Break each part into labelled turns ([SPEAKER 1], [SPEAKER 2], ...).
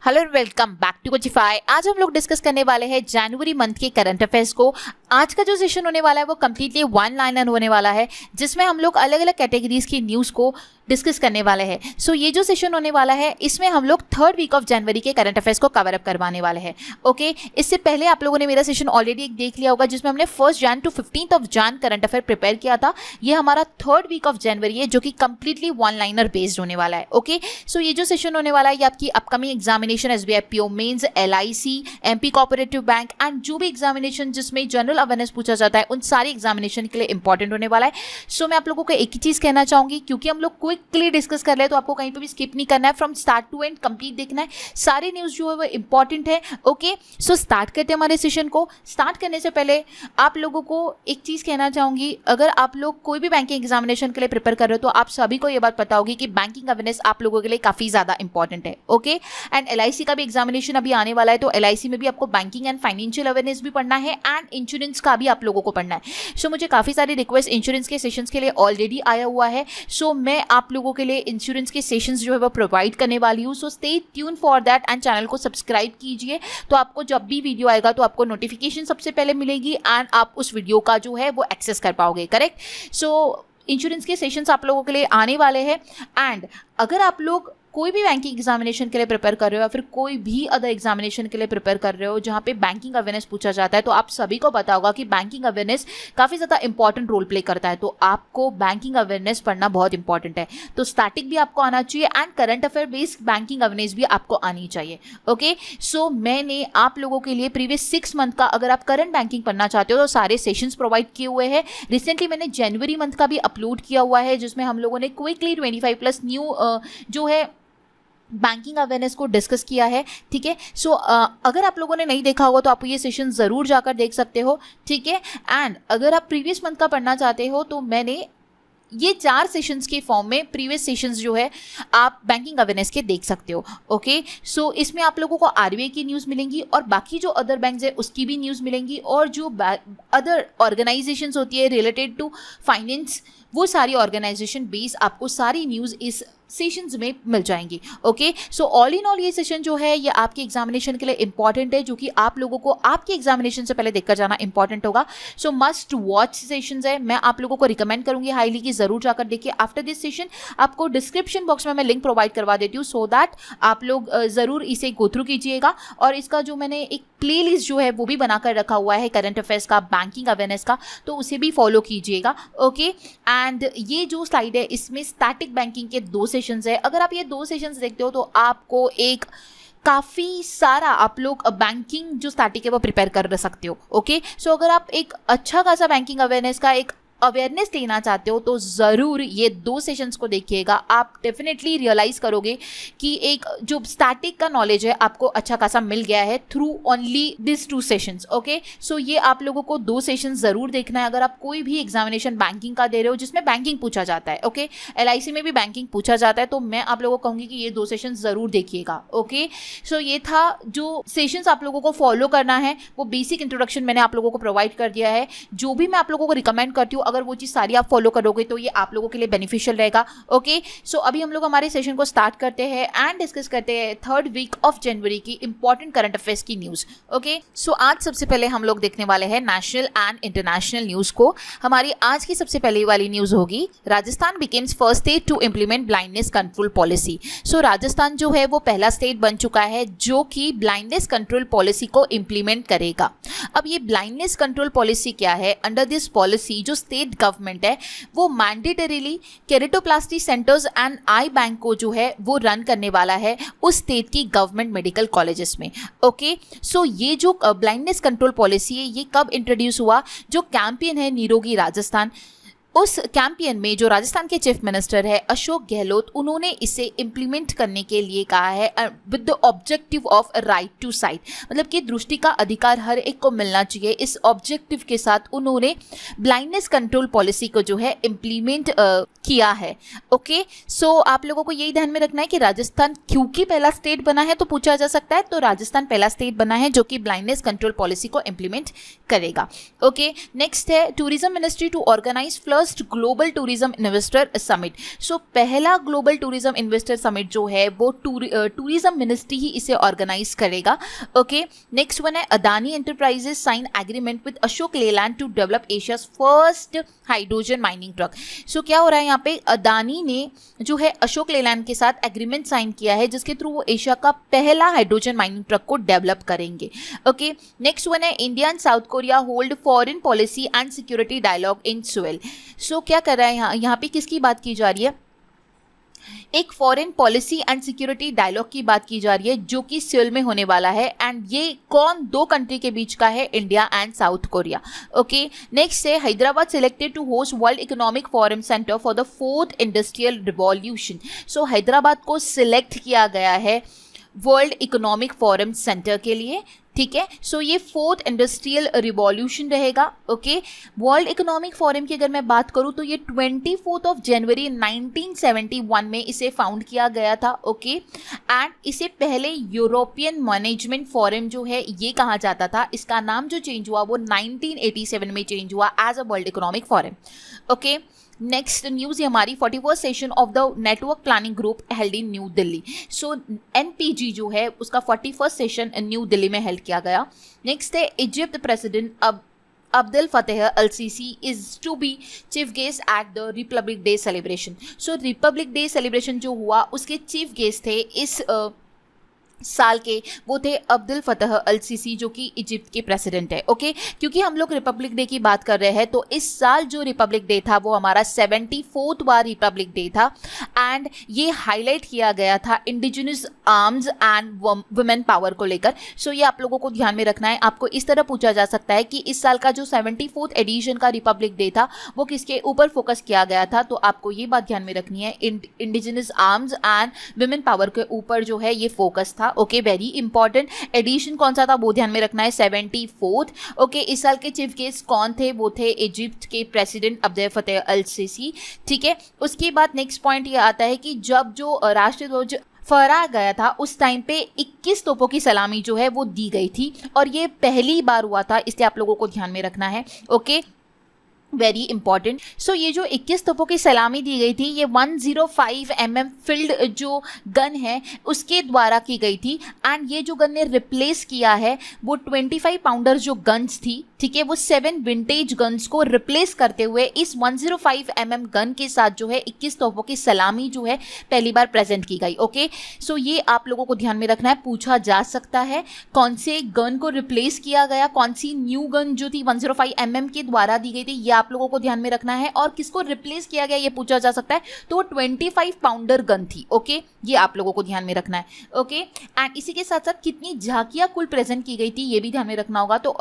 [SPEAKER 1] Hello and welcome back to Coachify. आज हम लोग डिस्कस करने वाले हैं जनवरी मंथ के करंट अफेयर्स को। आज का जो सेशन होने वाला है वो कम्प्लीटली वन लाइनर होने वाला है, जिसमें हम लोग अलग अलग कैटेगरीज की न्यूज़ को डिस्कस करने वाले हैं। सो ये जो सेशन होने वाला है इसमें हम लोग थर्ड वीक ऑफ जनवरी के करंट अफेयर्स को कवर अप करवाने वाले हैं। ओके, इससे पहले आप लोगों ने मेरा सेशन ऑलरेडी एक देख लिया होगा, जिसमें हमने 1 जन टू 15 जन करंट अफेयर प्रिपेयर किया था। ये हमारा थर्ड वीक ऑफ जनवरी है, जो कि कंप्लीटली वन लाइनर बेस्ड होने वाला है। ओके, सो ये जो सेशन होने वाला है ये आपकी upcoming examination SBI PO mains, LIC, MP cooperative bank and जो भी एग्जामिनेशन जिसमें जनरल अवेयरनेस पूछा जाता है उन सारी एग्जामिनेशन के लिए इंपॉर्टेंट होने वाला है। सो मैं आप लोगों को एक ही चीज़ कहना चाहूँगी, क्योंकि हम लोग क्विकली डिस्कस कर रहे हैं तो आपको कहीं पे भी स्किप नहीं करना है, from start to end complete देखना है। सारी न्यूज़ जो है वो इंपॉर्टेंट है। ओके, सो स्टार्ट करते हैं हमारे सेशन को। स्टार्ट करने से पहले आप लोगों को एक चीज़ कहना चाहूँगी, अगर आप लोग कोई भी बैंकिंग एग्जामिनेशन के लिए प्रिपेयर कर रहे हो तो आप सभी को ये बात पता होगी कि बैंकिंग अवेयरनेस आप लोगों के लिए काफ़ी ज़्यादा इंपॉर्टेंट है। ओके, एंड LIC का भी एग्जामिनेशन अभी आने वाला है, तो LIC में भी आपको बैंकिंग एंड फाइनेंशियल अवेयरनेस भी पढ़ना है एंड इंश्योरेंस का भी आप लोगों को पढ़ना है। सो मुझे काफ़ी सारी रिक्वेस्ट इंश्योरेंस के सेशंस के लिए ऑलरेडी आया हुआ है। सो मैं आप लोगों के लिए इंश्योरेंस के सेशंस जो है वो प्रोवाइड करने वाली हूँ। So stay tune for that and channel को सब्सक्राइब कीजिए, तो आपको जब भी वीडियो आएगा तो आपको नोटिफिकेशन सबसे पहले मिलेगी एंड आप उस वीडियो का जो है वो एक्सेस कर पाओगे। करेक्ट। सो इंश्योरेंस के सेशंस आप लोगों के लिए आने वाले हैं। एंड अगर आप लोग कोई भी बैंकिंग एग्जामिनेशन के लिए प्रिपेयर कर रहे हो या फिर कोई भी अदर एग्जामिनेशन के लिए प्रिपेयर कर रहे हो जहाँ पे बैंकिंग अवेयरनेस पूछा जाता है, तो आप सभी को पता होगा कि बैंकिंग अवेयरनेस काफ़ी ज़्यादा इंपॉर्टेंट रोल प्ले करता है। तो आपको बैंकिंग अवेयरनेस पढ़ना बहुत इंपॉर्टेंट है। तो स्टैटिक भी आपको आना चाहिए and current affair based banking awareness भी आपको आनी चाहिए। ओके, सो मैंने आप लोगों के लिए प्रीवियस 6 मंथ का, अगर आप करंट बैंकिंग पढ़ना चाहते हो तो सारे सेशंस प्रोवाइड किए हुए हैं। रिसेंटली मैंने जनवरी मंथ का भी अपलोड किया हुआ है, जिसमें हम लोगों ने क्विकली 25+ न्यू जो है बैंकिंग अवेयरनेस को डिस्कस किया है। ठीक है, सो अगर आप लोगों ने नहीं देखा होगा तो आप ये सेशन ज़रूर जाकर देख सकते हो। ठीक है, एंड अगर आप प्रीवियस मंथ का पढ़ना चाहते हो तो मैंने ये 4 सेशंस के फॉर्म में प्रीवियस सेशंस जो है आप बैंकिंग अवेयरनेस के देख सकते हो। ओके, सो इसमें आप लोगों को RBI की न्यूज़ मिलेंगी और बाकी जो अदर बैंक्स है उसकी भी न्यूज़ मिलेंगी, और जो अदर ऑर्गेनाइजेशंस होती है रिलेटेड टू फाइनेंस, वो सारी ऑर्गेनाइजेशन बेस आपको सारी न्यूज़ इस सेशंस में मिल जाएंगी। Okay, so all in all ये सेशन जो है ये आपके एग्जामिनेशन के लिए इंपॉर्टेंट है, जो कि आप लोगों को आपके एग्जामिनेशन से पहले देखकर जाना इंपॉर्टेंट होगा। सो मस्ट वॉच सेशंस है, मैं आप लोगों को रिकमेंड करूंगी हाईली कि ज़रूर जाकर देखिए। आफ्टर दिस सेशन आपको डिस्क्रिप्शन बॉक्स में मैं लिंक प्रोवाइड करवा देती हूँ, सो दैट आप लोग ज़रूर इसे गो थ्रू कीजिएगा। और इसका जो मैंने एक प्लेलिस्ट जो है वो भी बनाकर रखा हुआ है करंट अफेयर्स का, बैंकिंग अवेयरनेस का, तो उसे भी फॉलो कीजिएगा। ओके, एंड ये जो स्लाइड है इसमें स्टैटिक बैंकिंग के 2 सेशंस है। अगर आप ये 2 सेशंस देखते हो तो आपको एक काफ़ी सारा आप लोग बैंकिंग जो स्टैटिक है वो प्रिपेयर कर सकते हो। ओके, सो अगर आप एक अच्छा खासा बैंकिंग अवेयरनेस का एक अवेयरनेस लेना चाहते हो तो ज़रूर ये 2 सेशंस को देखिएगा। आप डेफिनेटली रियलाइज़ करोगे कि एक जो स्टैटिक का नॉलेज है आपको अच्छा खासा मिल गया है through only this 2 sessions. Okay, so ये आप लोगों को 2 सेशंस ज़रूर देखना है अगर आप कोई भी एग्जामिनेशन बैंकिंग का दे रहे हो जिसमें बैंकिंग पूछा जाता है। ओके, LIC में भी बैंकिंग पूछा जाता है, तो मैं आप लोगों को कहूँगी कि ये 2 सेशन ज़रूर देखिएगा। ओके, सो ये था जो सेशंस आप लोगों को फॉलो करना है, वो बेसिक इंट्रोडक्शन मैंने आप लोगों को प्रोवाइड कर दिया है। जो भी मैं आप लोगों को रिकमेंड करती हूँ, अगर वो चीज़ सारी आप फॉलो करोगे तो ये आप लोगों के लिए बेनिफिशियल रहेगा। ओके, सो अभी हम लोग हमारे सेशन को स्टार्ट करते हैं एंड डिस्कस करते हैं थर्ड वीक ऑफ जनवरी की इंपॉर्टेंट करंट अफेयर्स की न्यूज़। ओके, सो आज सबसे पहले हम लोग देखने वाले हैं नेशनल एंड इंटरनेशनल न्यूज़ को। हमारी आज की सबसे पहले वाली न्यूज़ होगी, Rajasthan becomes first state to implement blindness control policy. So Rajasthan जो है वो पहला स्टेट बन चुका है जो कि ब्लाइंडनेस कंट्रोल पॉलिसी को इम्प्लीमेंट करेगा। अब ये ब्लाइंडनेस कंट्रोल पॉलिसी क्या है? अंडर दिस पॉलिसी जो स्टेट गवर्नमेंट है वो mandatorily keratoplasty centres and eye bank को जो है वो रन करने वाला है उस स्टेट की गवर्नमेंट मेडिकल कॉलेजेस में। ओके, सो ये जो ब्लाइंडनेस कंट्रोल पॉलिसी है ये कब इंट्रोड्यूस हुआ? जो कैंपेन है निरोगी राजस्थान, उस कैंपेन में जो राजस्थान के चीफ मिनिस्टर है अशोक गहलोत, उन्होंने इसे इम्प्लीमेंट करने के लिए कहा है with the objective of right to sight, मतलब कि दृष्टि का अधिकार हर एक को मिलना चाहिए। इस ऑब्जेक्टिव के साथ उन्होंने ब्लाइंडनेस कंट्रोल पॉलिसी को जो है इम्प्लीमेंट किया है। ओके, सो आप लोगों को यही ध्यान में रखना है कि राजस्थान क्योंकि पहला स्टेट बना है तो पूछा जा सकता है, तो राजस्थान पहला स्टेट बना है जो कि ब्लाइंडनेस कंट्रोल पॉलिसी को इम्प्लीमेंट करेगा। ओके, नेक्स्ट है tourism ministry to organise flood first global tourism investor summit. So पहला ग्लोबल टूरिज्म इन्वेस्टर समिट जो है वो टूरिज्म मिनिस्ट्री ही इसे ऑर्गेनाइज करेगा। ओके, नेक्स्ट वन है Adani enterprises sign agreement with Ashok Leyland to develop Asia's first hydrogen mining truck. So क्या हो रहा है यहाँ पे, अदानी ने जो है अशोक लेलैंड के साथ एग्रीमेंट साइन किया है जिसके थ्रू वो एशिया का पहला हाइड्रोजन माइनिंग ट्रक को डेवलप करेंगे। ओके, नेक्स्ट वन है India and South Korea hold foreign policy and security dialogue in Seoul. So क्या कर रहा है यहाँ पे किसकी बात की जा रही है, एक foreign policy and security dialogue की बात की जा रही है जो कि सियोल में होने वाला है। एंड ये कौन, दो कंट्री के बीच का है, India and South Korea. Okay, next है Hyderabad selected to host world economic forum centre for the 4th industrial revolution. So Hyderabad को सिलेक्ट किया गया है वर्ल्ड इकोनॉमिक फोरम सेंटर के लिए, ठीक है। सो ये 4th इंडस्ट्रियल रिवॉल्यूशन रहेगा। ओके, वर्ल्ड इकोनॉमिक फोरम की अगर मैं बात करूं तो ये 24 जनवरी 1971 में इसे फाउंड किया गया था। ओके, एंड इसे पहले यूरोपियन मैनेजमेंट फोरम जो है ये कहा जाता था। इसका नाम जो चेंज हुआ वो 1987 में चेंज हुआ as a world economic forum. Okay, next news हमारी 41st session of the network planning group held in New Delhi. So NPG जो है उसका 41st सेशन न्यू दिल्ली में हेल्ड किया गया। नेक्स्ट है Egypt president Abdul Fattah al Sisi is to be chief guest at the Republic Day celebration. So Republic Day celebration जो हुआ उसके चीफ गेस्ट थे इस साल के, वो थे अब्दुल फतेह अल सीसी जो कि इजिप्ट के प्रेसिडेंट है। ओके, क्योंकि हम लोग रिपब्लिक डे की बात कर रहे हैं तो इस साल जो रिपब्लिक डे था वो हमारा 74वां रिपब्लिक डे था। एंड ये हाईलाइट किया गया था indigenous arms and women power को लेकर। सो ये आप लोगों को ध्यान में रखना है। आपको इस तरह पूछा जा सकता है कि इस साल का जो 74th एडिशन का रिपब्लिक डे था वो किसके ऊपर फोकस किया गया था, तो आपको ये बात ध्यान में रखनी है, indigenous arms and women power के ऊपर जो है ये फोकस था। Okay, very important. एडिशन कौन सा था वो ध्यान में रखना है, 74th। ओके, इस साल के चीफ गेस्ट कौन थे, वो थे इजिप्ट के president Abdul Fattah al CC, ठीक है। उसके बाद नेक्स्ट पॉइंट ये आता है कि जब जो राष्ट्रीय ध्वज फहराया गया था उस टाइम पे 21 तोपों की सलामी जो है वो दी गई थी और ये पहली बार हुआ था, इसलिए आप लोगों को ध्यान में रखना है। Okay, very important. सो ये जो 21 तोपों की सलामी दी गई थी ये 105 mm फील्ड जो गन है उसके द्वारा की गई थी। एंड ये जो गन ने रिप्लेस किया है वो 25 पाउंडर जो गन्स थी, ठीक है, वो 7 विंटेज गन्स को रिप्लेस करते हुए इस 105 mm गन के साथ जो है 21 तोपों की सलामी जो है पहली बार प्रेजेंट की गई। ओके, सो ये आप लोगों को ध्यान में रखना है, पूछा जा सकता है कौन से गन को रिप्लेस किया गया, कौन सी न्यू गन जो थी 105 mm के द्वारा दी गई थी, ये आप लोगों को ध्यान में रखना है। और किसको रिप्लेस किया गया ये पूछा जा सकता है, तो वो 25 पाउंडर गन थी। ओके, ये आप लोगों को ध्यान में रखना है। ओके, एंड इसी के साथ साथ कितनी झांकियां कुल प्रेजेंट की गई थी ये भी ध्यान में रखना होगा। तो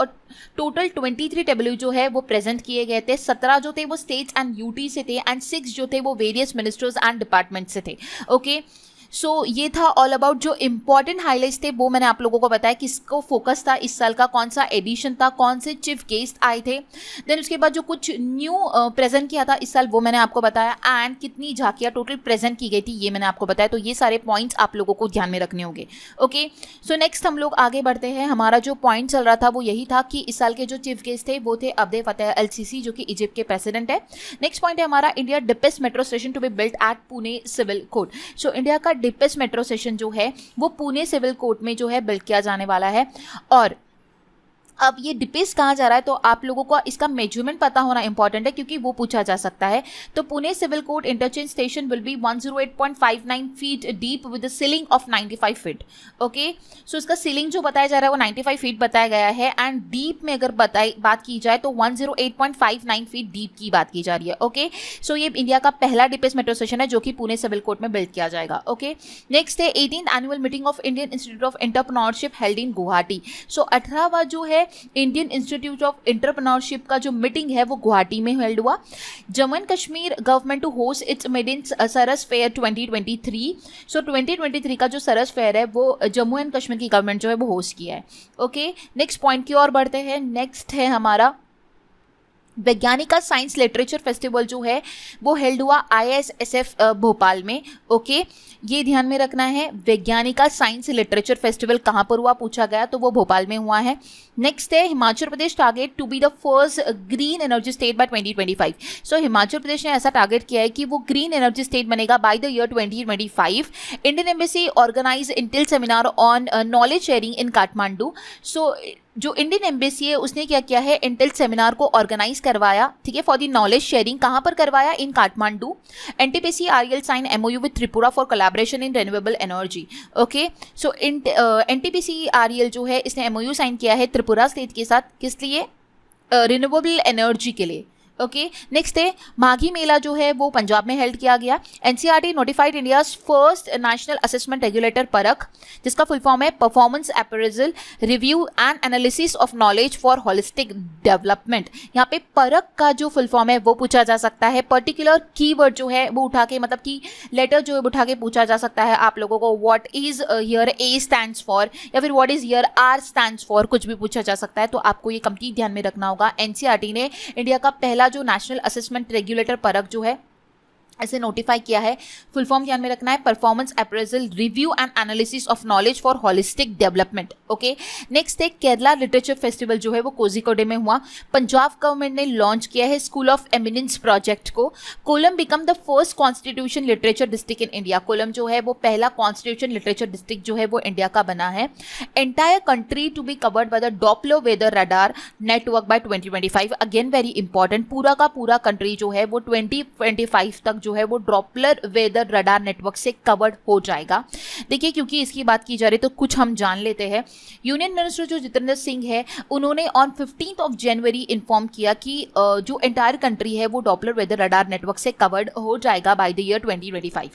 [SPEAKER 1] टोटल 23 डब्ल्यू जो है वो प्रेजेंट किए गए थे, 17 जो थे वो स्टेट्स एंड यूटी से थे एंड 6 जो थे वो वेरियस मिनिस्टर्स एंड डिपार्टमेंट से थे। ओके, सो ये था ऑल अबाउट जो इंपॉर्टेंट हाईलाइट्स थे वो मैंने आप लोगों को बताया किसको फोकस था इस साल का, कौन सा एडिशन था, कौन से चीफ गेस्ट आए थे। देन उसके बाद जो कुछ न्यू प्रेजेंट किया था इस साल वो मैंने आपको बताया एंड कितनी झांकियाँ टोटल प्रेजेंट की गई थी ये मैंने आपको बताया। तो ये सारे पॉइंट्स आप लोगों को ध्यान में रखने होंगे। ओके, सो नेक्स्ट हम लोग आगे बढ़ते हैं। हमारा जो पॉइंट चल रहा था वो यही था कि इस साल के जो चीफ गेस्ट थे वो थे अब्दुल फतेह अल सीसी जो कि इजिप्ट के प्रेसिडेंट है। नेक्स्ट पॉइंट है हमारा India deepest metro station to be built at Pune civil court. So India का डिपेस्ट मेट्रो स्टेशन जो है वो पुणे सिविल कोर्ट में जो है बिल्ड किया जाने वाला है। और अब ये डिपेस कहाँ जा रहा है तो आप लोगों को इसका मेजरमेंट पता होना इंपॉर्टेंट है क्योंकि वो पूछा जा सकता है। तो Pune civil court interchange station will be 108.59 feet deep with ceiling of 95 feet. Okay, so इसका सीलिंग जो बताया जा रहा है वो 95 फीट बताया गया है एंड डीप में अगर बात की जाए तो 108.59 फीट डीप की बात की जा रही है। ओके, सो ये इंडिया का पहला डिपेस मेट्रो स्टेशन है जो कि पुणे सिविल कोर्ट में बिल्ड किया जाएगा। ओके, नेक्स्ट है 18th annual meeting of Indian institute of entrepreneurship held in Guwahati. So 18वां जो है इंडियन इंस्टीट्यूट ऑफ एंटरप्रेन्योरशिप का जो मीटिंग है वो गुवाहाटी में हेल्ड हुआ। Jammu and Kashmir government to host its maiden Saras fair 2023। So 2023 का जो सरस फेयर है वो जम्मू एंड कश्मीर की गवर्नमेंट जो है वो होस्ट किया है। ओके, नेक्स्ट पॉइंट की ओर बढ़ते हैं। नेक्स्ट है हमारा वैज्ञानिका साइंस लिटरेचर फेस्टिवल जो है वो हेल्ड हुआ IISF भोपाल में। ओके, ये ध्यान में रखना है। वैज्ञानिका साइंस लिटरेचर फेस्टिवल कहाँ पर हुआ पूछा गया तो वो भोपाल में हुआ है। नेक्स्ट है Himachal Pradesh target to be the first green energy state by 2025। So Himachal Pradesh ने ऐसा टारगेट किया है कि वो ग्रीन एनर्जी स्टेट बनेगा by the year 2025। Indian embassy organise intel seminar on knowledge sharing in Kathmandu. So जो इंडियन एम्बेसी है उसने क्या किया है, इंटेल सेमिनार को ऑर्गेनाइज करवाया, ठीक है, फॉर द नॉलेज शेयरिंग। कहाँ पर करवाया? In Kathmandu. NTPC REL sign MOU with Tripura for collaboration in renewable energy. Okay, so NTPC REL जो है इसने MOU साइन किया है त्रिपुरा स्टेट के साथ, किस लिए? रिन्यूएबल एनर्जी के लिए। ओके, नेक्स्ट है माघी मेला जो है वो पंजाब में हेल्ड किया गया। NCERT notified India's first national assessment regulator परख, जिसका फुल फॉर्म है performance appraisal review and analysis of knowledge for holistic development. यहाँ पे परख का जो फुल फॉर्म है वो पूछा जा सकता है। पर्टिकुलर कीवर्ड जो है वो उठा के, मतलब कि लेटर जो है उठा के पूछा जा सकता है आप लोगों को। What is here A stands for, या फिर what is here R stands for, कुछ भी पूछा जा सकता है। तो आपको ये कंप्लीट ध्यान में रखना होगा। एनसीईआरटी ने इंडिया का पहला जो नेशनल असेसमेंट रेगुलेटर परख जो है ऐसे नोटिफाई किया है। फुल फॉर्म ध्यान में रखना है, performance appraisal review and analysis of knowledge for holistic development. Okay, next है केरला लिटरेचर फेस्टिवल जो है वो कोझिकोडे में हुआ। पंजाब गवर्नमेंट ने लॉन्च किया है स्कूल ऑफ एमिनेंस प्रोजेक्ट को। Kollam become the first constitution literature district in India. Kollam जो है वो पहला कॉन्स्टिट्यूशन लिटरेचर डिस्ट्रिक्ट जो है वो इंडिया का बना है। Entire country to be covered by the doppler weather radar network by 2025। Again very important, पूरा का पूरा कंट्री जो है वो 2025 तक जो है वो डॉपलर वेदर रडार नेटवर्क से कवर्ड हो जाएगा। देखिए, क्योंकि इसकी बात की जा रही तो कुछ हम जान लेते हैं। यूनियन मिनिस्टर जो जितेंद्र सिंह है उन्होंने ऑन 15 जनवरी इन्फॉर्म किया कि जो एंटायर कंट्री है वो डॉपलर वेदर रडार नेटवर्क से कवर्ड हो जाएगा बाय द ईयर 2025।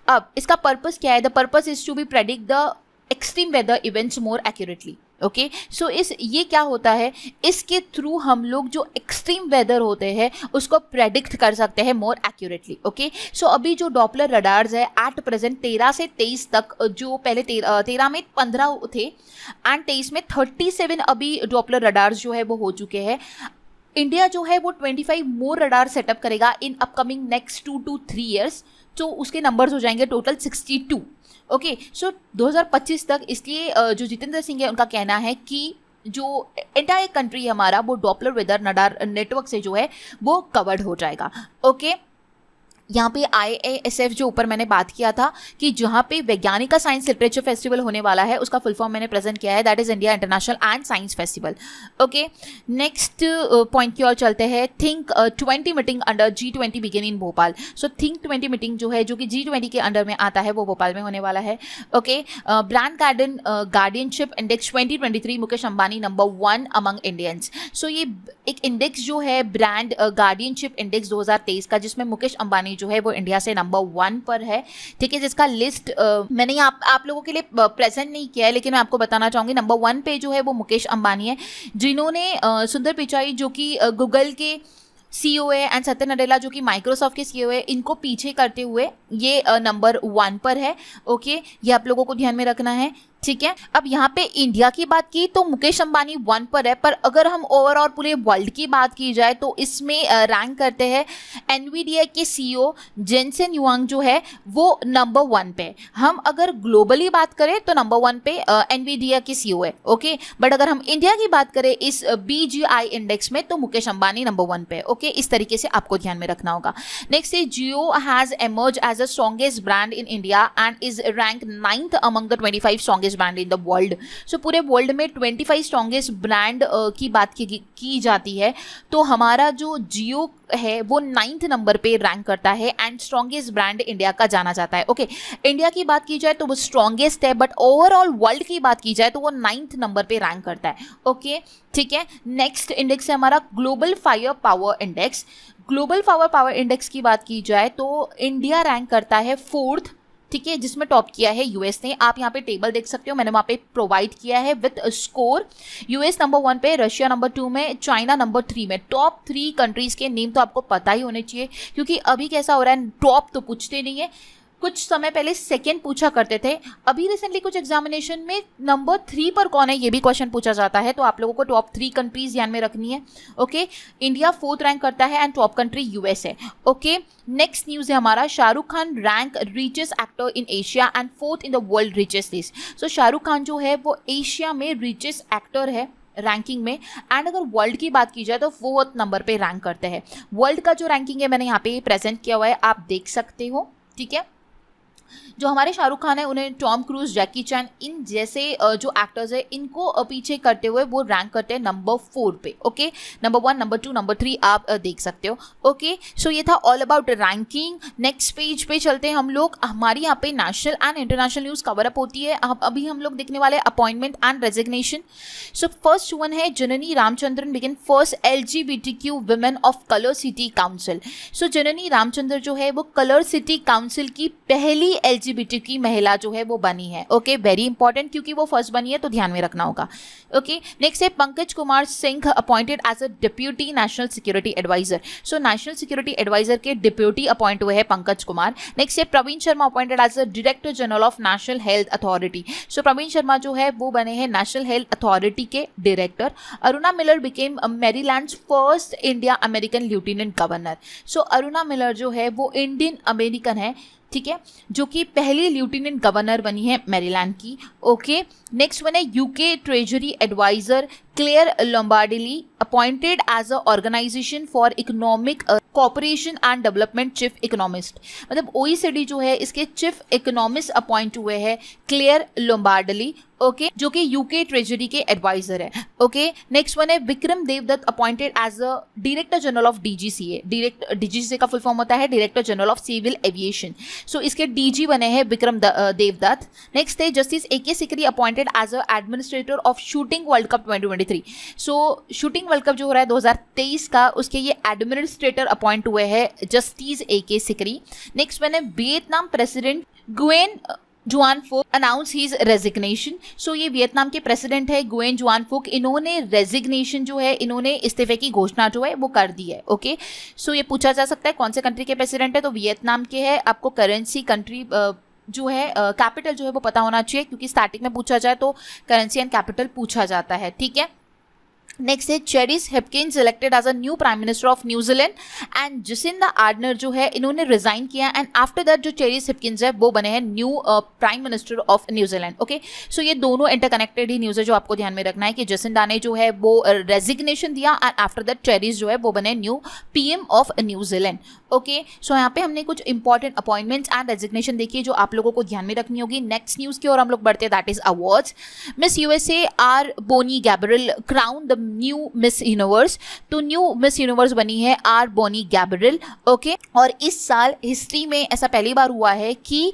[SPEAKER 1] अब इसका पर्पस क्या है? The purpose is to be predict the extreme weather events more accurately. Okay, so ये क्या होता है, इसके थ्रू हम लोग जो एक्सट्रीम वेदर होते हैं उसको प्रेडिक्ट कर सकते हैं मोर एक्यूरेटली। ओके, सो अभी जो डॉपलर रडार्स है एट प्रेजेंट 13 से 23 तक, जो पहले 13 में 15 थे एंड 23 में 37 अभी डॉपलर रडार्स जो है वो हो चुके हैं। इंडिया जो है वो 25 मोर रडार सेटअप करेगा in upcoming next 2 to 3 years, तो उसके नंबर्स हो जाएंगे टोटल 62। ओके, सो 2025 तक, इसलिए जो जितेंद्र सिंह है उनका कहना है कि जो एंटायर कंट्री हमारा वो डॉपलर वेदर रडार नेटवर्क से जो है वो कवर्ड हो जाएगा। ओके, यहाँ पे IISF जो ऊपर मैंने बात किया था कि जहाँ पे वैज्ञानिका साइंस लिटरेचर फेस्टिवल होने वाला है उसका फुल फॉर्म मैंने प्रेजेंट किया है, that is India international and science festival. Okay, next point की ओर चलते हैं। Think 20 meeting under G20 begin in Bhopal. So think 20 meeting जो है जो कि G20 के अंडर में आता है वो भोपाल में होने वाला है। Okay, brand guardianship index 2023, Mukesh Ambani number 1 among Indians. So ये एक इंडेक्स जो है ब्रांड गार्डियनशिप इंडेक्स 2023 का, जिसमें मुकेश अंबानी जो है वो इंडिया से नंबर 1 पर है। ठीक है, जिसका लिस्ट मैंने आप लोगों के लिए प्रेजेंट नहीं किया है, लेकिन मैं आपको बताना चाहूँगी नंबर 1 पे जो है वो मुकेश अंबानी है, जिन्होंने सुंदर पिचाई जो कि गूगल के CEO है एंड सत्य नडेला जो कि माइक्रोसॉफ्ट के CEO है, इनको पीछे करते हुए ये नंबर 1 पर है। ओके, ये आप लोगों को ध्यान में रखना है। ठीक है, अब यहाँ पे इंडिया की बात की तो मुकेश अंबानी 1 पर है, पर अगर हम ओवरऑल पूरे वर्ल्ड की बात की जाए तो इसमें रैंक करते हैं एनवीडिया के CEO जेनसेन युआंग जो है वो नंबर 1 पे। हम अगर ग्लोबली बात करें तो नंबर 1 पे एनवीडिया के CEO है। ओके, बट अगर हम इंडिया की बात करें इस BGI इंडेक्स में तो मुकेश अंबानी नंबर 1 पे। ओके, इस तरीके से आपको ध्यान में रखना होगा। नेक्स्ट है Jio has emerged as the strongest brand in India and is rank 9th among the 25 strongest brand in the world. So पूरे वर्ल्ड में 25 स्ट्रॉन्गेस्ट ब्रांड की बात की जाती है तो हमारा जो जियो है वो 9th नंबर पे रैंक करता है एंड स्ट्रॉन्गेस्ट ब्रांड इंडिया का जाना जाता है। ओके, इंडिया की बात की जाए तो वो स्ट्रॉन्गेस्ट है, बट ओवरऑल वर्ल्ड की बात की जाए तो वो 9th नंबर पे रैंक करता है। ओके, ठीक है, नेक्स्ट इंडेक्स है हमारा global fire power index. Global power index की बात की जाए तो इंडिया रैंक करता है 4th, ठीक है, जिसमें टॉप किया है यूएस ने। आप यहाँ पे टेबल देख सकते हो, मैंने वहाँ पे प्रोवाइड किया है विद स्कोर। यूएस नंबर 1 पे, रशिया नंबर 2 में, चाइना नंबर 3 में। टॉप 3 कंट्रीज के नेम तो आपको पता ही होने चाहिए, क्योंकि अभी कैसा हो रहा है टॉप तो पूछते नहीं है, कुछ समय पहले सेकंड पूछा करते थे, अभी रिसेंटली कुछ एग्जामिनेशन में नंबर 3 पर कौन है ये भी क्वेश्चन पूछा जाता है। तो आप लोगों को टॉप 3 कंट्रीज ध्यान में रखनी है। ओके, इंडिया 4th रैंक करता है एंड टॉप कंट्री यूएस है। ओके, नेक्स्ट न्यूज है हमारा, Shahrukh Khan rank richest actor in Asia and 4th in the world richest list. So Shahrukh Khan जो है वो एशिया में रिचेस्ट एक्टर है रैंकिंग में, एंड अगर वर्ल्ड की बात की जाए तो 4th नंबर पे रैंक करते हैं। वर्ल्ड का जो रैंकिंग है मैंने यहाँ पे प्रेजेंट किया हुआ है, आप देख सकते हो। ठीक है, जो हमारे शाहरुख खान है उन्हें टॉम क्रूज, जैकी चैन इन जैसे जो एक्टर्स है इनको पीछे करते हुए वो रैंक करते हैं नंबर 4 पे। ओके, नंबर 1, नंबर 2, नंबर 3 आप देख सकते हो। ओके, सो ये था all about ranking. Next page पे चलते हैं हम लोग। हमारी यहाँ पे national and international news cover up होती है। अभी हम लोग देखने वाले appointment and resignation. So first one है, Janani Ramachandran begin first LGBTQ women of colour city council. So Janani Ramachandra जो है वो कलर सिटी काउंसिल की पहली LGBT की महिला जो है वो बनी है। ओके, वेरी इंपॉर्टेंट क्योंकि वो फर्स्ट बनी है तो ध्यान में रखना होगा। ओके, नेक्स्ट है Pankaj Kumar Singh appointed as a deputy national security adviser. So national security adviser के डिप्यूटी अपॉइंट हुए हैं पंकज कुमार। नेक्स्ट है Praveen Sharma appointed as a director general of national health authority. So Praveen Sharma जो है वो बने हैं नेशनल हेल्थ अथॉरिटी के director. Aruna Miller became Maryland first India American lieutenant governor. So Aruna Miller जो है वो इंडियन अमेरिकन है, ठीक है, जो कि पहली लेफ्टिनेंट गवर्नर बनी है मैरीलैंड की। ओके, नेक्स्ट वन है UK treasury adviser Clare Lombardelli appointed as a organisation for economic cooperation and development chief economist. मतलब OECD जो है इसके चीफ इकोनॉमिस्ट अपॉइंट हुए हैं क्लेयर लोम्बार्डिली। ओके, जो कि यूके ट्रेजरी के एडवाइजर है। ओके, नेक्स्ट वन है Vikram Devdutt appointed as a director general of DGCA। DGCA का फुल फॉर्म होता है director general of civil aviation. So इसके DG बने हैं विक्रम देवदत्त। नेक्स्ट है justice AK Sikri appointed as a administrator of shooting world cup 2023। So shooting world cup जो हो रहा है 2023 का, उसके ये एडमिनिस्ट्रेटर अपॉइंट हुए हैं justice AK Sikri. Next one है वियतनाम प्रेसिडेंट गुएन जुआन फुक अनाउंस हीज रेजिग्नेशन। सो ये वियतनाम के प्रेसिडेंट है गुएन जुआन फुक, इन्होंने रेजिग्नेशन जो है, इन्होंने इस्तीफे की घोषणा जो है वो कर दी है। ओके, सो ये पूछा जा सकता है कौन से कंट्री के प्रेसिडेंट है, तो वियतनाम के है। आपको करेंसी, कंट्री जो है, कैपिटल जो है वो पता होना चाहिए क्योंकि स्टार्टिंग में पूछा जाए तो करेंसी एंड कैपिटल पूछा जाता है। ठीक है, नेक्स्ट है Chris Hipkins elected as a new prime minister of New Zealand and Jacinda Ardern जो है इन्होंने रिजाइन किया एंड आफ्टर दैट जो चेरिस हिप्किंस है वो बने हैं new prime minister of New Zealand. Okay, so ये दोनों इंटरकनेक्टेड ही न्यूज़ है जो आपको ध्यान में रखना है कि जसिंदा ने जो है वो रेजिग्नेशन दिया एंड आफ्टर दैट चेरिस जो है वो बने new PM of New Zealand. Okay, so यहाँ पे हमने कुछ इंपॉर्टेंट अपॉइंटमेंट्स एंड रेजिग्नेशन देखी जो आप लोगों को ध्यान में रखनी होगी। नेक्स्ट न्यूज़ की ओर हम लोग बढ़ते हैं, that is awards. Miss USA R'Bonney Gabriel crown the new Miss Universe. तो न्यू मिस यूनिवर्स बनी है आर बोनी गैब्रियल। ओके, और इस साल हिस्ट्री में ऐसा पहली बार हुआ है कि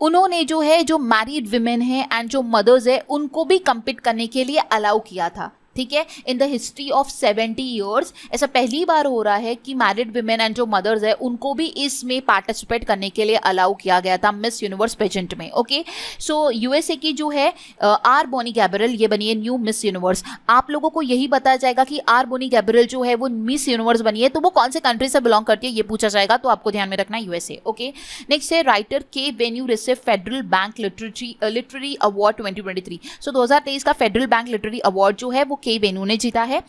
[SPEAKER 1] उन्होंने जो है जो मैरिड विमेन है एंड जो मदर्स है उनको भी कम्पीट करने के लिए अलाउ किया था। ठीक है, in the history of 70 years ऐसा पहली बार हो रहा है कि मैरिड विमेन एंड जो मदर्स है उनको भी इसमें पार्टिसिपेट करने के लिए अलाउ किया गया था मिस यूनिवर्स पेजेंट में। ओके, सो USA की जो है आर बोनी गैब्रियल ये बनी है न्यू मिस यूनिवर्स। आप लोगों को यही बताया जाएगा कि आर बोनी गैब्रियल जो है वो मिस यूनिवर्स बनी है तो वो कौन से कंट्री से बिलोंग करती है ये पूछा जाएगा, तो आपको ध्यान में रखना है USA। ओके, नेक्स्ट है राइटर के venue receive federal bank literary award 2023। So 2023 का फेडरल बैंक लिटरेरी अवार्ड जो है वो के वेनु ने जीता है।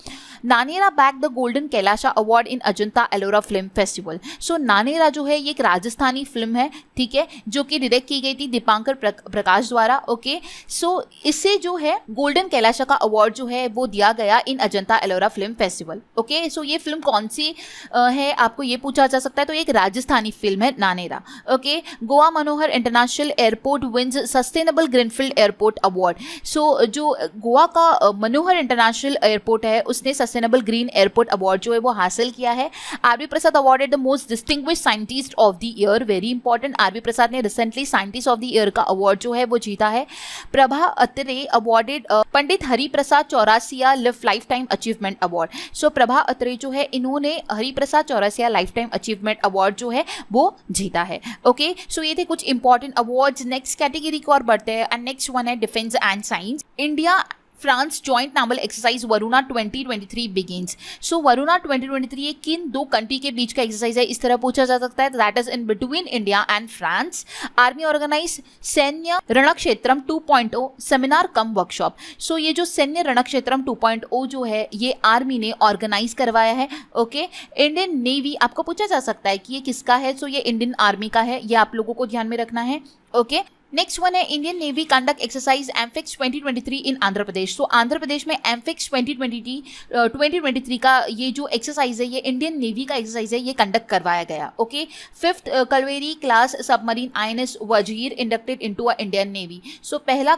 [SPEAKER 1] Nanera bag the golden Kailasa award in Ajanta Ellora film festival. So Nanera जो है ये एक राजस्थानी फिल्म है, ठीक है, जो कि डायरेक्ट की गई थी दीपांकर प्रकाश द्वारा। ओके, सो इससे जो है गोल्डन कैलाशा का अवार्ड जो है वो दिया गया in Ajanta Ellora film festival. Okay, so ये फिल्म कौन सी है आपको ये पूछा जा सकता है, तो एक राजस्थानी फिल्म है Nanera. Okay, Goa Manohar international airport wins sustainable greenfield airport award. So जो गोवा का मनोहर इंटरनेशनल एयरपोर्ट है उसने सस्टेनेबल ग्रीन एयरपोर्ट अवार्ड जो है वो हासिल किया है। RB Prasad awarded the most distinguished scientist of the year, very important, RB Prasad ने recently scientist of the year का अवार्ड जो है वो जीता है। Prabha Atre awarded Pandit Hariprasad Chaurasia lifetime achievement award. So Prabha Atre जो है इन्होंने Hariprasad Chaurasia lifetime achievement award जो है वो जीता है। ओके, सो ये थे कुछ इंपॉर्टेंट अवार्ड्स। नेक्स्ट कैटेगरी को और बढ़ते हैं एंड नेक्स्ट वन है defence and science. India France joint naval exercise Varuna 2023 begins. So Varuna 2023 ये किन दो कंट्री के बीच का एक्सरसाइज है, इस तरह पूछा जा सकता है। That is in between India and France. Army organise Sainya Ranakshetram 2.0 seminar come workshop. सो ये जो सैन्य रणक्षेत्रम 2.0 जो है ये आर्मी ने ऑर्गेनाइज करवाया है। ओके, इंडियन नेवी आपको पूछा जा सकता है कि ये किसका है। सो ये इंडियन आर्मी का है, ये आप लोगों को ध्यान में रखना है। ओके, नेक्स्ट वन है इंडियन नेवी कंडक्ट एक्सरसाइज एमफिक्स 2023 इन आंध्र प्रदेश। तो आंध्र प्रदेश में एमफिक्स 2023 का ये जो एक्सरसाइज है ये इंडियन नेवी का एक्सरसाइज है, ये कंडक्ट करवाया गया। Okay, 5th Kalvari class submarine INS Vagir inducted into a Indian navy. So पहला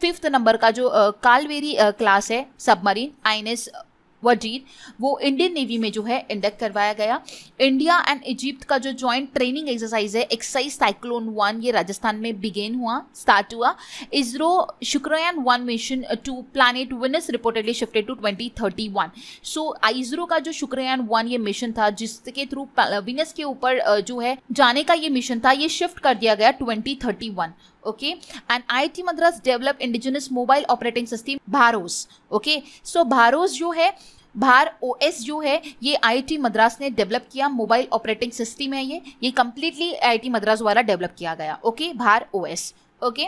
[SPEAKER 1] 5th नंबर का जो कालवेरी क्लास है सबमरीन INS वजीर, वो इंडियन नेवी में जो है इंडक्ट करवाया गया। इंडिया एंड इजिप्ट का जो जॉइंट ट्रेनिंग एक्सरसाइज है एक्सरसाइज साइक्लोन 1, ये राजस्थान में बिगेन हुआ, स्टार्ट हुआ। ISRO Shukrayaan 1 mission to planet Venus reportedly shifted to 2031। So ISRO का जो शुक्रयान 1 ये मिशन था जिसके थ्रू विनस के ऊपर जो है जाने का ये मिशन था, ये शिफ्ट कर दिया गया 2031। Okay, and IIT Madras develop indigenous mobile operating system BharOS. Okay, so BharOS जो है, भार OS जो है ये IIT मद्रास ने डेवलप किया, मोबाइल ऑपरेटिंग सिस्टम है ये कंप्लीटली IIT मद्रास द्वारा डेवलप किया गया। ओके, भार OS। ओके,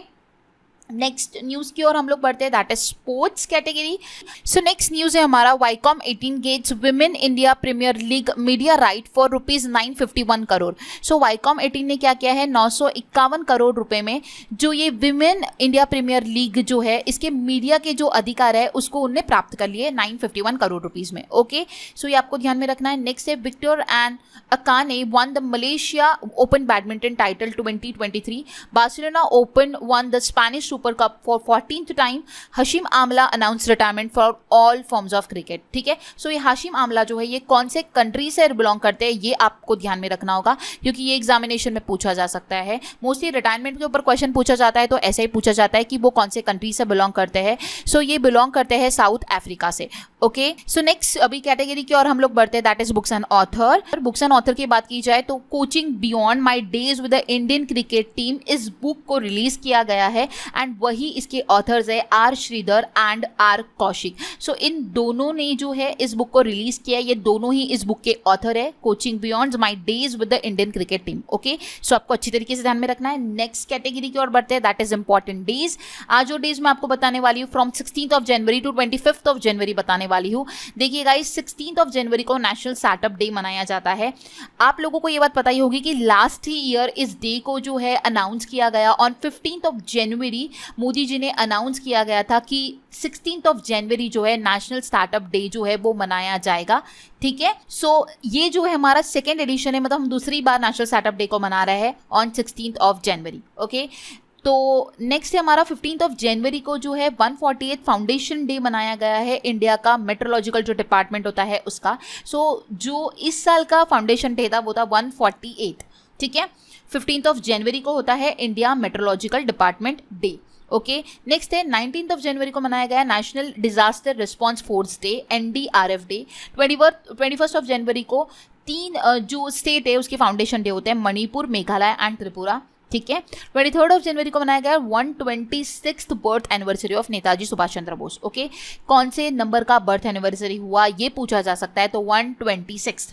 [SPEAKER 1] नेक्स्ट न्यूज की ओर हम लोग बढ़ते हैं, that is sports category. So next news है हमारा Viacom 18 gets women India premier league media right for ₹951 crore. So Viacom 18 ने क्या किया है, 951 करोड़ रुपए में जो ये विमेन इंडिया प्रीमियर लीग जो है इसके मीडिया के जो अधिकार है उसको उनने प्राप्त कर लिए 951 करोड़ रुपीज में। ओके, सो ये आपको ध्यान में रखना है। नेक्स्ट है Viktor and Akane won the Malaysia open badminton title 2023। Barcelona open won the Spanish super cup for 14th time. Hashim Amla announce retirement for all forms of cricket. ठीक है, सो ये हाशिम आमला जो है ये कौन से कंट्री से बिलोंग करते हैं ये आपको ध्यान में रखना होगा क्योंकि ये एग्जामिनेशन में पूछा जा सकता है। मोस्टली रिटायरमेंट के ऊपर क्वेश्चन पूछा जाता है तो ऐसे ही पूछा जाता है कि वो कौन से कंट्री से बिलोंग करते हैं। सो ये बिलोंग करते हैं साउथ अफ्रीका से। ओके, सो नेक्स्ट अभी कैटेगरी की और हम लोग बढ़ते हैं, that is books and author. Books and author की बात की जाए तो coaching beyond my days with the Indian cricket team इस बुक को रिलीज किया गया है एंड वही इसके ऑथर्स है R Sridhar and R Kaushik. So इन दोनों ने जो है इस बुक को रिलीज किया है, ये दोनों ही इस बुक के ऑथर है, coaching beyond my days with the Indian cricket team. Okay, so आपको अच्छी तरीके से ध्यान में रखना है। नेक्स्ट कैटेगरी की ओर बढ़ते हैं, दैट इज इंपॉर्टेंट डेज। आज जो डेज मैं आपको बताने वाली हूँ from 16th January to 25th जनवरी बताने वाली हूँ। देखिए गाइस, 16th जनवरी को नेशनल स्टार्टअप डे मनाया जाता है। आप लोगों को ये बात पता ही होगी कि लास्ट ईयर इस डे को जो है अनाउंस किया गया ऑन 15th जनवरी। मोदी जी ने अनाउंस किया गया था कि 16th जनवरी जो है नेशनल स्टार्टअप डे जो है वो मनाया जाएगा। ठीक है, सो ये जो है हमारा सेकेंड एडिशन है, मतलब हम दूसरी बार नेशनल स्टार्टअप डे को मना रहे हैं ऑन 16th जनवरी। ओके, तो नेक्स्ट है हमारा 15th जनवरी को जो है 148th फाउंडेशन डे मनाया गया है इंडिया का मेट्रोलॉजिकल जो डिपार्टमेंट होता है उसका। सो जो इस साल का फाउंडेशन डे था वो था 148। ठीक है, 15th जनवरी को होता है India meteorological department day. Okay, next है 19th जनवरी को मनाया गया national disaster response force day NDRF day. 21st जनवरी को 3 जो स्टेट है उसके फाउंडेशन डे होते हैं, मणिपुर, मेघालय एंड त्रिपुरा। ठीक है, 23rd जनवरी को मनाया गया 126th birth anniversary of Netaji Subhash Chandra Bose. Okay, कौन से नंबर का बर्थ एनिवर्सरी हुआ ये पूछा जा सकता है, तो 126।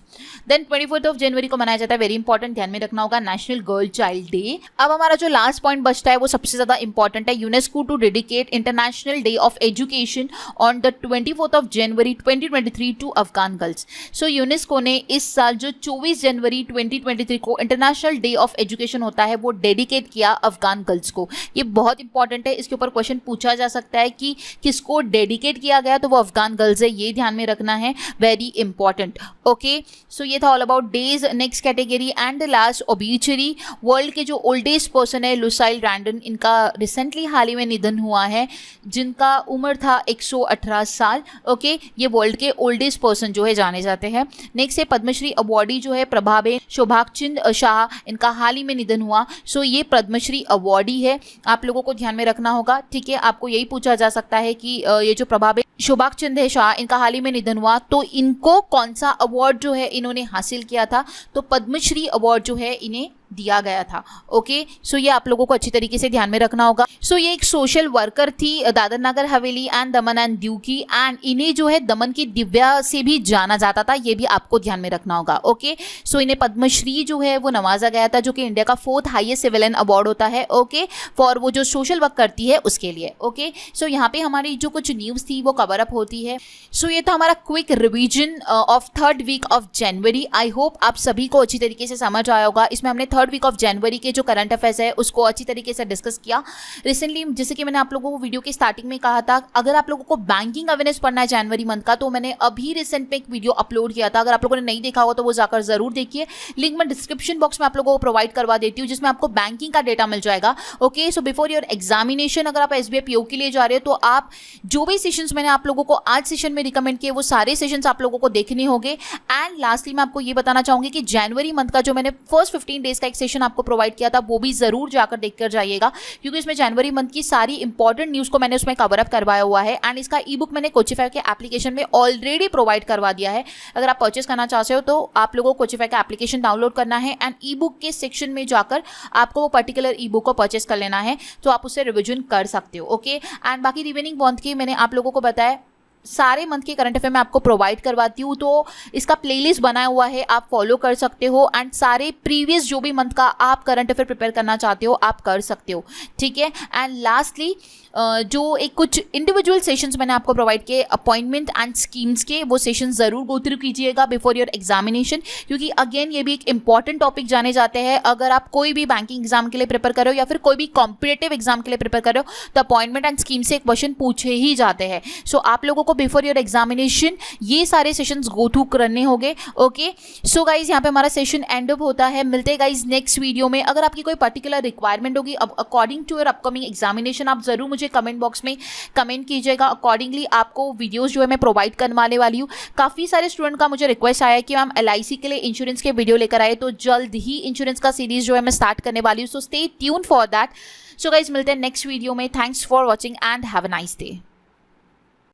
[SPEAKER 1] देन 24th जनवरी को मनाया जाता है, वेरी इंपॉर्टेंट, ध्यान में रखना होगा, नेशनल गर्ल चाइल्ड डे। अब हमारा जो लास्ट पॉइंट बचता है वो सबसे ज्यादा इंपॉर्टेंट है, UNESCO to dedicate international day of education on the 24th January 2023 to Afghan girls. So UNESCO ने इस साल जो 24 जनवरी 2023 को इंटरनेशनल डे ऑफ एजुकेशन होता है वो डेडिकेट किया अफगान गर्ल्स को। ये बहुत इंपॉर्टेंट है, इसके ऊपर क्वेश्चन पूछा जा सकता है कि किसको डेडिकेट किया गया, तो वो अफगान गर्ल्स है, ये ध्यान में रखना है, वेरी इंपॉर्टेंट। ओके, सो ये था all about days. Next category and last obituary. World के जो ओल्डेस्ट पर्सन है लुसाइल रैंडन, इनका रिसेंटली हाल ही में निधन हुआ है जिनका उम्र था 118 साल। ओके, ये वर्ल्ड के ओल्डेस्ट पर्सन जो है जाने जाते हैं। नेक्स्ट है पद्मश्री अवॉर्डी जो है प्रभाबेन शोभागचंद शाह, इनका हाल ही में निधन हुआ। सो ये पद्मश्री अवॉर्डी है, आप लोगों को ध्यान में रखना होगा। ठीक है, आपको यही पूछा जा सकता है कि ये जो प्रभाबेन शोभागचंद शाह, इनका हाल ही में निधन हुआ तो इनको कौन सा अवार्ड जो है इन्होंने हासिल किया था, तो पद्मश्री अवार्ड जो है इन्हें दिया गया था। ओके, सो ये आप लोगों को अच्छी तरीके से ध्यान में रखना होगा। सो ये एक सोशल वर्कर थी Dadar Nagar Haveli and Daman and Diu की, एंड इन्हें जो है दमन की दिव्या से भी जाना जाता था, ये भी आपको ध्यान में रखना होगा। ओके, सो इन्हें पद्मश्री जो है वो नवाजा गया था, जो कि इंडिया का 4th हाईएस्ट सिविलियन अवार्ड होता है। ओके, फॉर वो जो सोशल वर्क करती है उसके लिए। ओके, सो यहाँ पे हमारी जो कुछ न्यूज़ थी वो कवर अप होती है। सो ये था हमारा quick revision of 3rd week of January. I hope आप सभी को अच्छी तरीके से समझ आया होगा। इसमें हमने 3rd वीक ऑफ जनवरी के जो करंट अफेयर्स है उसको अच्छी तरीके से डिस्कस किया। रिसेंटली जैसे कि मैंने आप लोगों को वीडियो के स्टार्टिंग में कहा था, अगर आप लोगों को बैंकिंग अवेयरनेस पढ़ना है जनवरी मंथ का, तो मैंने अभी रिसेंट में एक वीडियो अपलोड किया था। अगर आप लोगों ने नहीं देखा हो तो वो जाकर जरूर देखिए। लिंक मैं डिस्क्रिप्शन बॉक्स में आप लोगों को प्रोवाइड करवा देती हूँ, जिसमें आपको बैंकिंग का डेटा मिल जाएगा। Okay, so before your examination अगर आप SBI PO के लिए जा रहे हो तो आप जो भी सेशंस मैंने आप लोगों को आज सेशन में रिकमेंड किए वो सारे सेशंस आप लोगों को देखने होंगे। एंड लास्टली मैं आपको ये बताना चाहूंगी कि जनवरी मंथ का जो मैंने फर्स्ट 15 डेज का एक सेशन आपको प्रोवाइड किया था वो भी जरूर जाकर देखकर जाइएगा, क्योंकि इसमें जनवरी मंथ की सारी इंपॉर्टेंट न्यूज़ को मैंने उसमें कवर अप करवाया हुआ है। एंड इसका ई बुक मैंने कोचिफाई के एप्लीकेशन में ऑलरेडी प्रोवाइड करवा दिया है। अगर आप परचेस करना चाहते हो तो आप लोगों को कोचिफाई का एप्लीकेशन डाउनलोड करना है एंड ई बुक के सेक्शन में जाकर आपको वो पर्टिकुलर ई बुक को परचेस कर लेना है, तो आप उससे रिविजन कर सकते हो। ओके, एंड बाकी रिमेनिंग मंथ की मैंने आप लोगों को बताया सारे मंथ के करंट अफेयर मैं आपको प्रोवाइड करवाती हूँ, तो इसका प्लेलिस्ट बनाया हुआ है, आप फॉलो कर सकते हो। एंड सारे प्रीवियस जो भी मंथ का आप करंट अफेयर प्रिपेयर करना चाहते हो आप कर सकते हो, ठीक है। एंड लास्टली जो एक कुछ इंडिविजुअल सेशंस मैंने आपको प्रोवाइड किए अपॉइंटमेंट एंड स्कीम्स के, वो सेशन ज़रूर गो थ्रू कीजिएगा बिफोर योर एग्जामिनेशन, क्योंकि अगेन ये भी एक इंपॉर्टेंट टॉपिक जाने जाते हैं। अगर आप कोई भी बैंकिंग एग्जाम के लिए प्रिपेयर कर रहे हो या फिर कोई भी कॉम्पिटेटिव एग्जाम के लिए प्रिपेयर कर रहे हो तो अपॉइंटमेंट एंड स्कीम से एक क्वेश्चन पूछे ही जाते हैं। सो आप लोगों को बिफोर योर एग्जामिनेशन ये सारे सेशंस गो थ्रू करने होंगे। ओके, सो गाइज यहाँ पे हमारा सेशन एंड अप होता है। मिलते हैं गाइज नेक्स्ट वीडियो में। अगर आपकी कोई पर्टिकुलर रिक्वायरमेंट होगी according to your upcoming examination, आप जरूर मुझे कमेंट बॉक्स में कमेंट कीजिएगा। अकॉर्डिंगली आपको वीडियोस जो है मैं प्रोवाइड करवाने वाली हूँ। काफ़ी सारे स्टूडेंट का मुझे रिक्वेस्ट आया है कि मैम LIC के लिए इंश्योरेंस के वीडियो लेकर आए, तो जल्द ही इंश्योरेंस का सीरीज जो है मैं स्टार्ट करने वाली हूँ। So stay tune for that. So guys मिलते हैं नेक्स्ट वीडियो में। Thanks for watching and have a nice day.